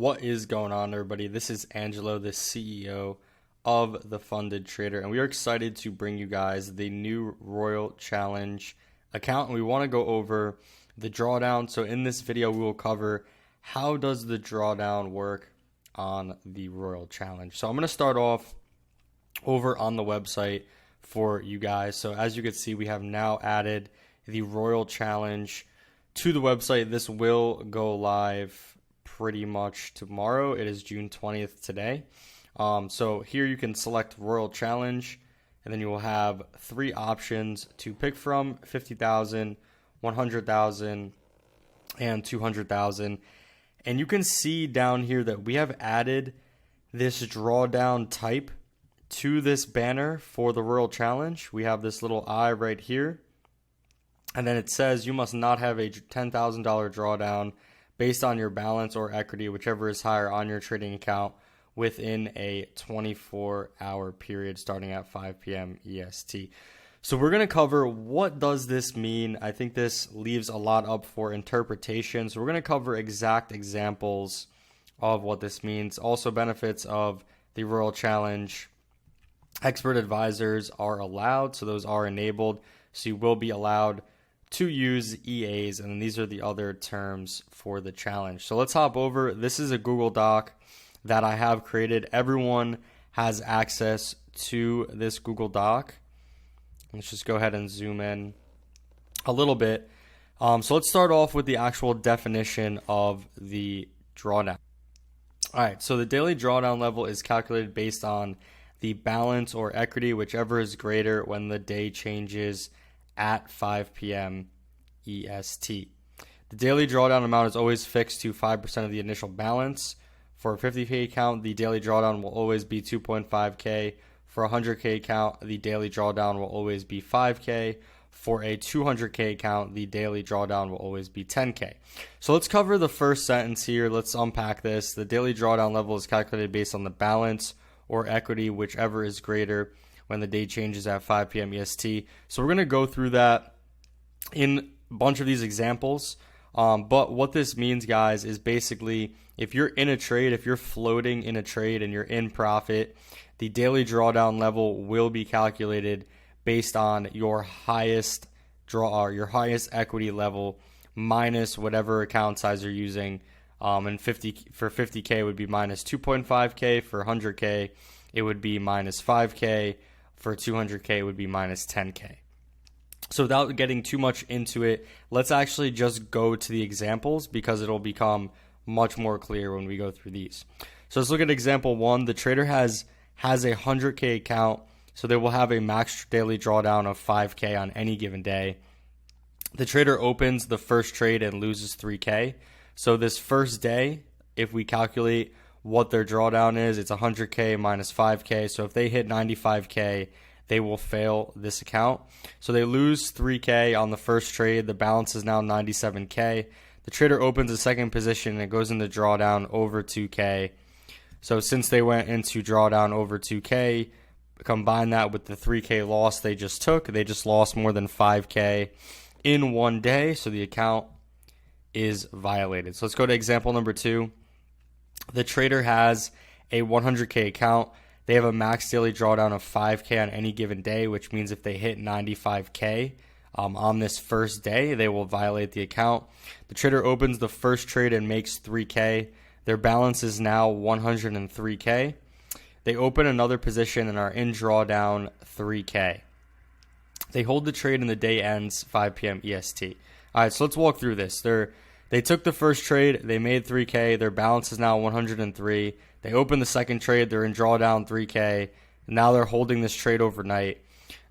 What is going on, everybody? This is Angelo, the CEO of The Funded Trader, and we are excited to bring you guys the new Royal Challenge account. And we want to go over the drawdown. So in this video, we will cover how does the drawdown work on the Royal Challenge. So I'm going to start off over on the website for you guys. So as you can see, we have now added the Royal Challenge to the website. This will go live pretty much tomorrow. It is June 20th today. So here you can select Royal Challenge, and then you will have three options to pick from: 50,000, 100,000, and 200,000. And you can see down here that we have added this drawdown type to this banner for the Royal Challenge. We have this little eye right here, and then it says you must not have a $10,000 drawdown based on your balance or equity, whichever is higher, on your trading account within a 24-hour period starting at 5 p.m. EST. So we're going to cover what does this mean. I think this leaves a lot up for interpretation. So we're going to cover exact examples of what this means. Also, benefits of the Royal Challenge. Expert advisors are allowed, so those are enabled. So you will be allowed to use EAs, and then these are the other terms for the challenge. So let's hop over. This is a Google Doc that I have created. Everyone has access to this Google Doc. Let's just go ahead and zoom in a little bit. So let's start off with the actual definition of the drawdown. All right, so the daily drawdown level is calculated based on the balance or equity, whichever is greater when the day changes at 5 p.m. EST. The daily drawdown amount is always fixed to 5% of the initial balance. For a 50K account, the daily drawdown will always be 2.5K. For a 100K account, the daily drawdown will always be 5K. For a 200K account, the daily drawdown will always be 10K. So let's cover the first sentence here. Let's unpack this. The daily drawdown level is calculated based on the balance or equity, whichever is greater when the day changes at 5 p.m. EST. So we're going to go through that in a bunch of these examples. But what this means, guys, is basically if you're in a trade, if you're floating in a trade and you're in profit, the daily drawdown level will be calculated based on your highest draw or your highest equity level minus whatever account size you're using. And for 50K would be minus 2.5K. For 100K, it would be minus 5K. For 200K, it would be minus 10K. So without getting too much into it, let's actually just go to the examples because it'll become much more clear when we go through these. So let's look at example one. The trader has a 100K account, so they will have a max daily drawdown of 5K on any given day. The trader opens the first trade and loses 3K. So this first day, if we calculate what their drawdown is, it's 100K minus 5K. So if they hit 95K, they will fail this account. So they lose 3K on the first trade. The balance is now 97K. The trader opens a second position and it goes into drawdown over 2K. So since they went into drawdown over 2K, combine that with the 3K loss they just took, they just lost more than 5K in one day. So the account is violated. So let's go to example number two. The trader has a 100K account. They have a max daily drawdown of 5K on any given day, which means if they hit 95K on this first day, they will violate the account. The trader opens the first trade and makes 3K. Their balance is now 103K. They open another position and are in drawdown 3K. They hold the trade and the day ends 5 p.m. EST. All right, so let's walk through this. They took the first trade, they made 3K, their balance is now 103. They opened the second trade, they're in drawdown 3K. Now they're holding this trade overnight.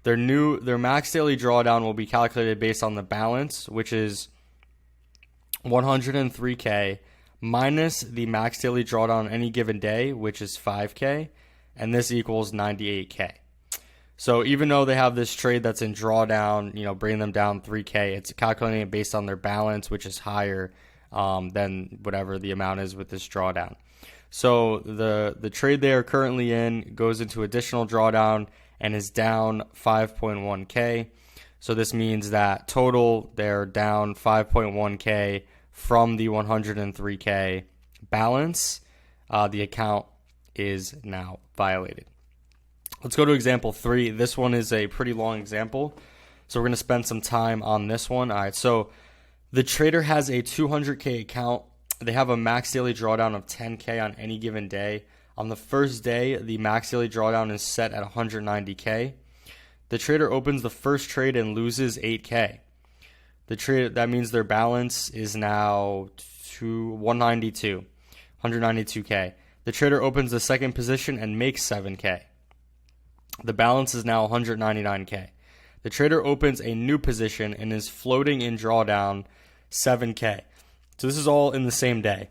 Their max daily drawdown will be calculated based on the balance, which is 103K, minus the max daily drawdown on any given day, which is 5K, and this equals 98K. So even though they have this trade that's in drawdown, bringing them down 3K, it's calculating it based on their balance, which is higher than whatever the amount is with this drawdown. So the trade they are currently in goes into additional drawdown and is down 5.1K. So this means that total they're down 5.1K from the 103K balance, the account is now violated. Let's go to example 3. This one is a pretty long example, so we're going to spend some time on this one. All right, so the trader has a 200K account. They have a max daily drawdown of 10K on any given day. On the first day, the max daily drawdown is set at 190K. The trader opens the first trade and loses 8K. That means their balance is now 192K. The trader opens the second position and makes 7K. The balance is now 199K. The trader opens a new position and is floating in drawdown 7K. So this is all in the same day.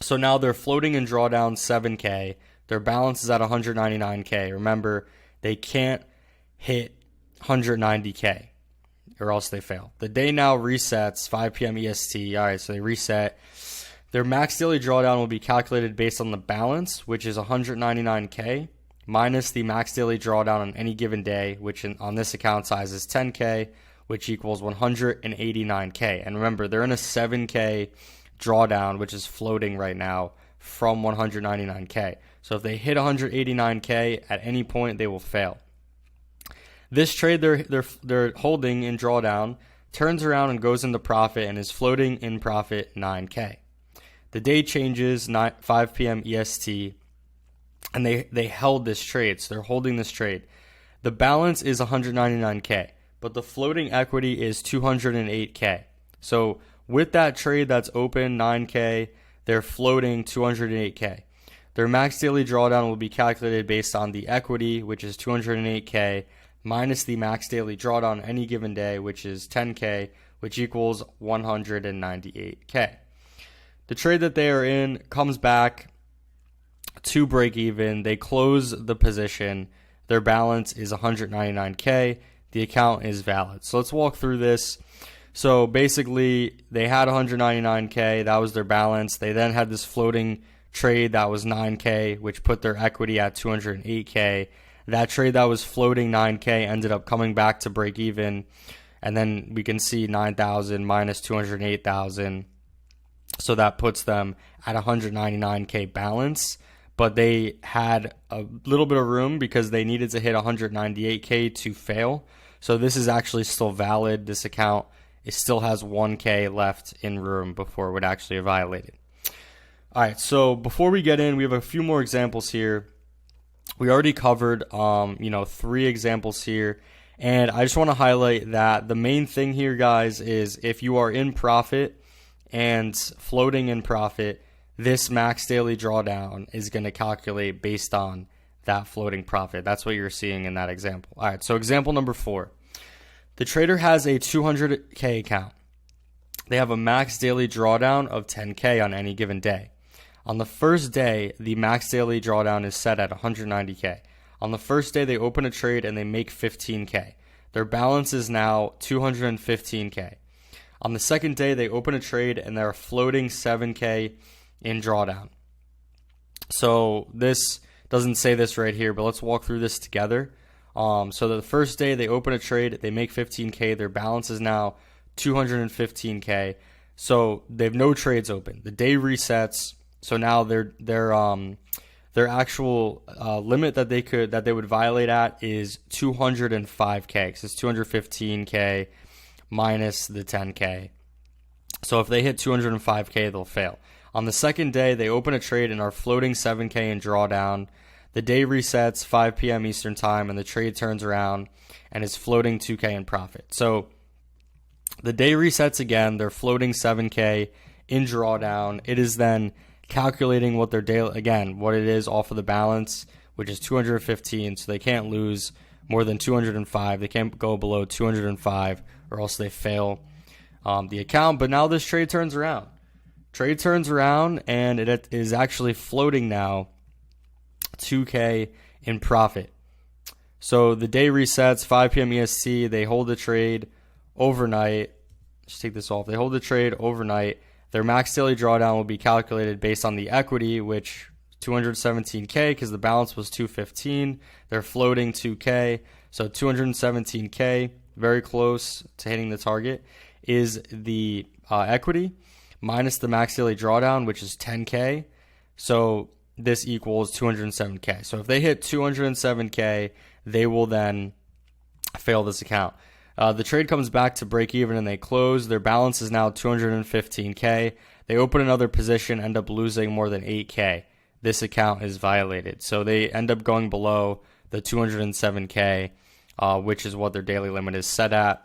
So now they're floating in drawdown 7K. Their balance is at 199K. Remember, they can't hit 190K or else they fail. The day now resets 5 p.m. EST. All right, so they reset. Their max daily drawdown will be calculated based on the balance, which is 199K, minus the max daily drawdown on any given day, which on this account size is 10K, which equals 189K. And remember, they're in a 7K drawdown, which is floating right now from 199K. So if they hit 189K at any point, they will fail. This trade they're holding in drawdown turns around and goes into profit and is floating in profit 9K. The day changes 5 p.m. EST, and they held this trade, so they're holding this trade. The balance is 199K, but the floating equity is 208K. So with that trade that's open, 9K, they're floating 208K. Their max daily drawdown will be calculated based on the equity, which is 208K, minus the max daily drawdown any given day, which is 10K, which equals 198K. The trade that they are in comes back to break even. They close the position. Their balance is 199K. The account is valid. So let's walk through this. So basically, they had 199K. That was their balance. They then had this floating trade that was 9K, which put their equity at 208K. That trade that was floating 9K ended up coming back to break even. And then we can see 9,000 minus 208,000. So that puts them at 199K balance. But they had a little bit of room because they needed to hit 198K to fail. So this is actually still valid. This account, it still has 1K left in room before it would actually violate it. All right, so before we get in, we have a few more examples here. We already covered, 3 examples here. And I just want to highlight that the main thing here, guys, is if you are in profit and floating in profit, this max daily drawdown is going to calculate based on that floating profit. That's what you're seeing in that example. All right, so example number 4. The trader has a 200K account. They have a max daily drawdown of 10K on any given day. On the first day, the max daily drawdown is set at 190K. On the first day, they open a trade and they make 15K. Their balance is now 215K. On the second day, they open a trade and they're floating 7K in drawdown. So this doesn't say this right here, but let's walk through this together. So the first day they open a trade, they make 15K. Their balance is now 215K. So they have no trades open. The day resets. So now their actual limit that they would violate at is 205K. Because it's 215K minus the 10K. So if they hit 205K, they'll fail. On the second day, they open a trade and are floating 7K in drawdown. The day resets 5 p.m. Eastern Time, and the trade turns around and is floating 2K in profit. So the day resets again. They're floating 7K in drawdown. It is then calculating what their daily, again, what it is off of the balance, which is 215. So they can't lose more than 205. They can't go below 205 or else they fail the account. But now this trade turns around. Trade turns around and it is actually floating now 2K in profit. So the day resets 5 p.m. EST. They hold the trade overnight. Just take this off. They hold the trade overnight. Their max daily drawdown will be calculated based on the equity, which 217K because the balance was 215. They're floating 2K. So 217K, very close to hitting the target, is the equity. minus the max daily drawdown, which is 10K. So this equals 207K. So if they hit 207K, they will then fail this account. The trade comes back to break even and they close. Their balance is now 215K. They open another position, end up losing more than 8K. This account is violated. So they end up going below the 207K, which is what their daily limit is set at.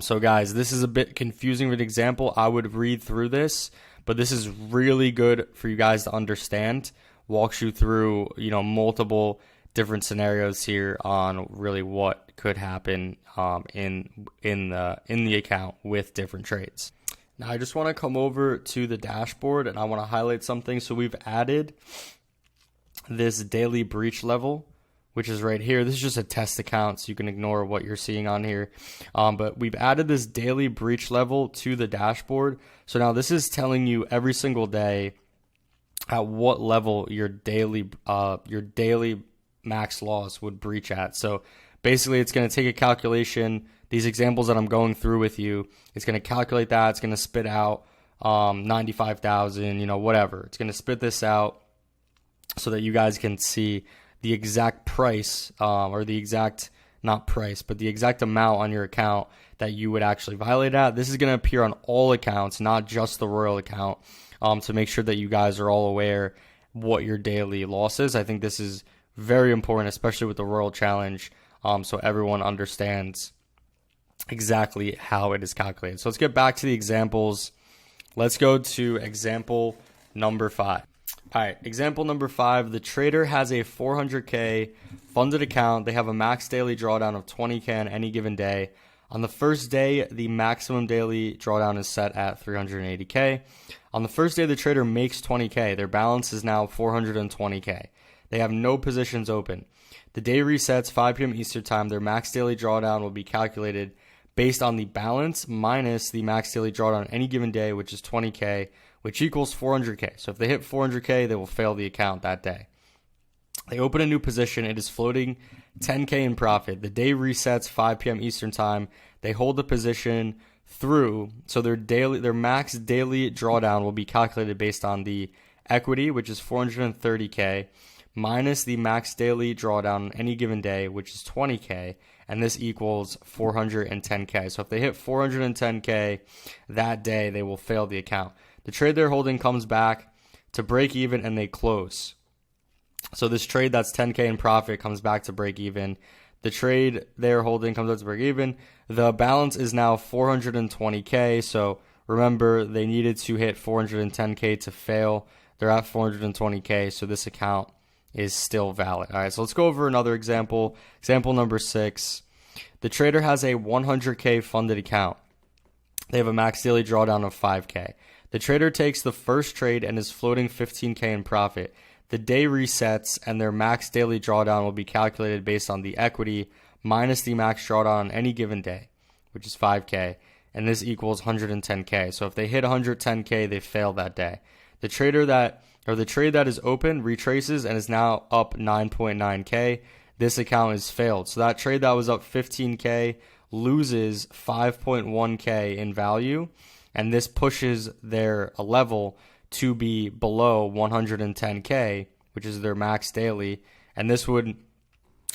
So guys, this is a bit confusing with an example. I would read through this, but this is really good for you guys to understand. Walks you through, multiple different scenarios here on really what could happen in the account with different trades. Now I just want to come over to the dashboard and I want to highlight something. So we've added this daily breach level, which is right here. This is just a test account, so you can ignore what you're seeing on here. But we've added this daily breach level to the dashboard. So now this is telling you every single day at what level your daily max loss would breach at. So basically it's going to take a calculation. These examples that I'm going through with you, it's going to calculate that. It's going to spit out 95,000, whatever. It's going to spit this out so that you guys can see the exact price or the exact, not price, but the exact amount on your account that you would actually violate at. This is going to appear on all accounts, not just the Royal account, to make sure that you guys are all aware what your daily loss is. I think this is very important, especially with the Royal Challenge, so everyone understands exactly how it is calculated. So let's get back to the examples. Let's go to example number 5. All right, example number 5, the trader has a 400K funded account. They have a max daily drawdown of 20K on any given day. On the first day, the maximum daily drawdown is set at 380K. On the first day, the trader makes 20K. Their balance is now 420K. They have no positions open. The day resets 5 p.m. Eastern Time. Their max daily drawdown will be calculated based on the balance minus the max daily drawdown on any given day, which is 20K, which equals 400K. So if they hit 400K, they will fail the account that day. They open a new position. It is floating 10K in profit. The day resets 5 p.m. Eastern Time. They hold the position through, so their max daily drawdown will be calculated based on the equity, which is 430K, minus the max daily drawdown on any given day, which is 20K, and this equals 410K. So if they hit 410K that day, they will fail the account. The trade they're holding comes back to break even and they close. So this trade that's 10K in profit comes back to break even. The trade they're holding comes out to break even. The balance is now 420K. So remember, they needed to hit 410K to fail. They're at 420K, so this account is still valid. All right, so let's go over another example. Example number 6. The trader has a 100K funded account. They have a max daily drawdown of 5K. The trader takes the first trade and is floating 15K in profit. The day resets and their max daily drawdown will be calculated based on the equity minus the max drawdown on any given day, which is 5K, and this equals 110K. So if they hit 110K, they fail that day. The trade that is open retraces and is now up 9.9K. This account is failed. So that trade that was up 15K loses 5.1K in value, and this pushes their level to be below 110K, which is their max daily. And this would,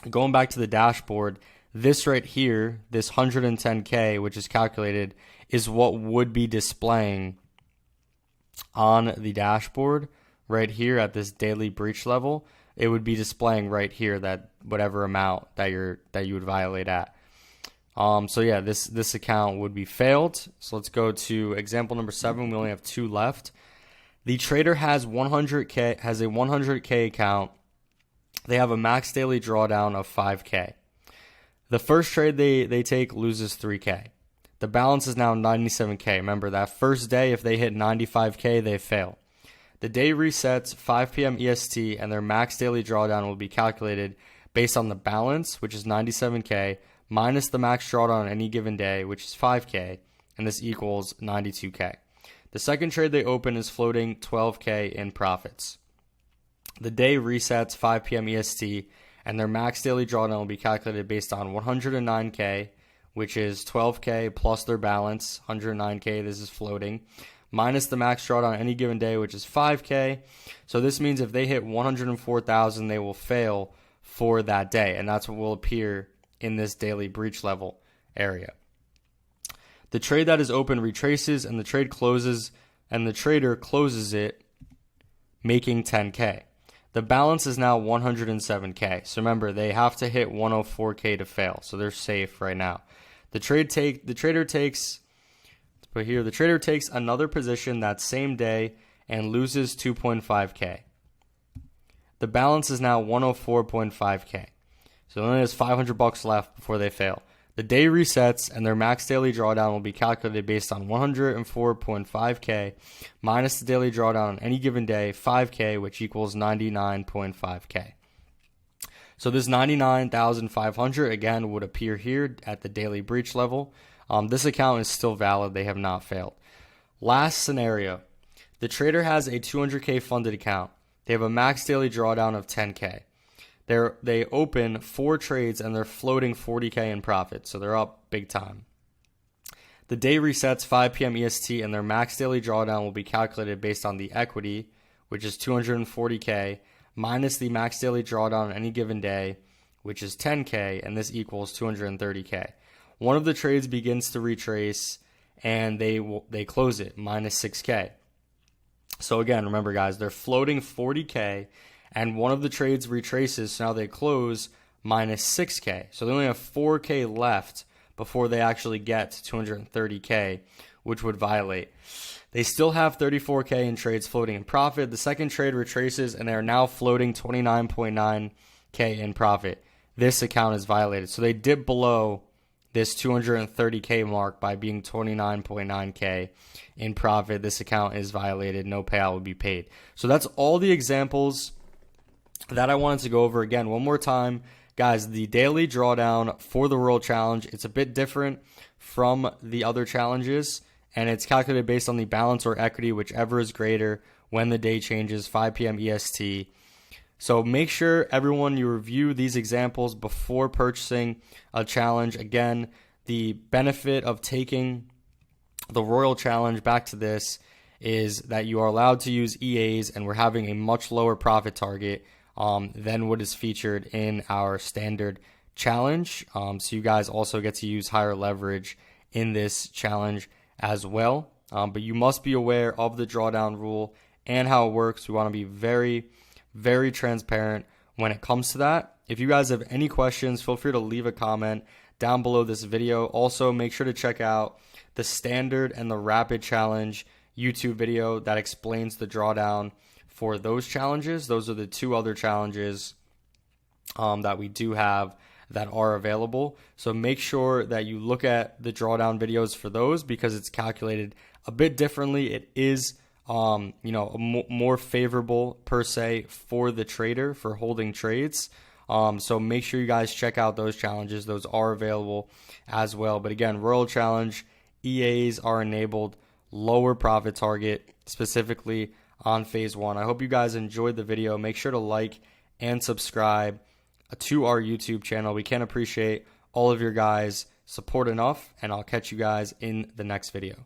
going back to the dashboard, this right here, this 110K, which is calculated, is what would be displaying on the dashboard right here at this daily breach level. It would be displaying right here that whatever amount that you would violate at. So yeah, this account would be failed. So let's go to example number 7. We only have 2 left. The trader has a 100K account. They have a max daily drawdown of 5K. The first trade they take loses 3K. The balance is now 97K. Remember, that first day, if they hit 95K, they fail. The day resets 5 p.m. EST, and their max daily drawdown will be calculated based on the balance, which is 97K, minus the max drawdown on any given day, which is 5K, and this equals 92K. The second trade they open is floating 12K in profits. The day resets 5 p.m. EST, and their max daily drawdown will be calculated based on 109K, which is 12K plus their balance, 109K, this is floating, minus the max drawdown on any given day, which is 5K. So this means if they hit 104,000, they will fail for that day, and that's what will appear in this daily breach level area. The trade that is open retraces, and the trade closes, and the trader closes it, making 10K. The balance is now 107K. So remember, they have to hit 104K to fail, so they're safe right now. The trader takes another position that same day and loses 2.5K. The balance is now 104.5K. So only has $500 left before they fail. The day resets and their max daily drawdown will be calculated based on 104.5K minus the daily drawdown on any given day, 5K, which equals 99.5K. So this 99,500 again would appear here at the daily breach level. This account is still valid. They have not failed. Last scenario, the trader has a 200K funded account. They have a max daily drawdown of 10K. They open 4 trades and they're floating 40K in profit, so they're up big time. The day resets 5 p.m. EST and their max daily drawdown will be calculated based on the equity, which is 240K, minus the max daily drawdown on any given day, which is 10K, and this equals 230K. One of the trades begins to retrace and they close it, minus 6K. So again, remember guys, they're floating 40K, and one of the trades retraces, so now they close minus 6K. So they only have 4K left before they actually get to 230K, which would violate. They still have 34K in trades floating in profit. The second trade retraces, and they are now floating 29.9K in profit. This account is violated. So they dip below this 230K mark by being 29.9K in profit. This account is violated. No payout will be paid. So that's all the examples that I wanted to go over. Again, one more time, guys, the daily drawdown for the Royal Challenge, it's a bit different from the other challenges, and it's calculated based on the balance or equity, whichever is greater when the day changes, 5 p.m. EST. So make sure, everyone, you review these examples before purchasing a challenge. Again, the benefit of taking the Royal Challenge, back to this, is that you are allowed to use EAs, and we're having a much lower profit target than what is featured in our standard challenge. So you guys also get to use higher leverage in this challenge as well. But you must be aware of the drawdown rule and how it works. We want to be very, very transparent when it comes to that. If you guys have any questions, feel free to leave a comment down below this video. Also, make sure to check out the standard and the rapid challenge YouTube video that explains the drawdown for those challenges. Those are the 2 other challenges that we do have that are available. So make sure that you look at the drawdown videos for those, because it's calculated a bit differently. It is more favorable per se for the trader for holding trades. So make sure you guys check out those challenges. Those are available as well. But again, Royal Challenge, EAs are enabled, lower profit target, specifically on phase 1. I hope you guys enjoyed the video. Make sure to like and subscribe to our YouTube channel. We can't appreciate all of your guys' support enough, and I'll catch you guys in the next video.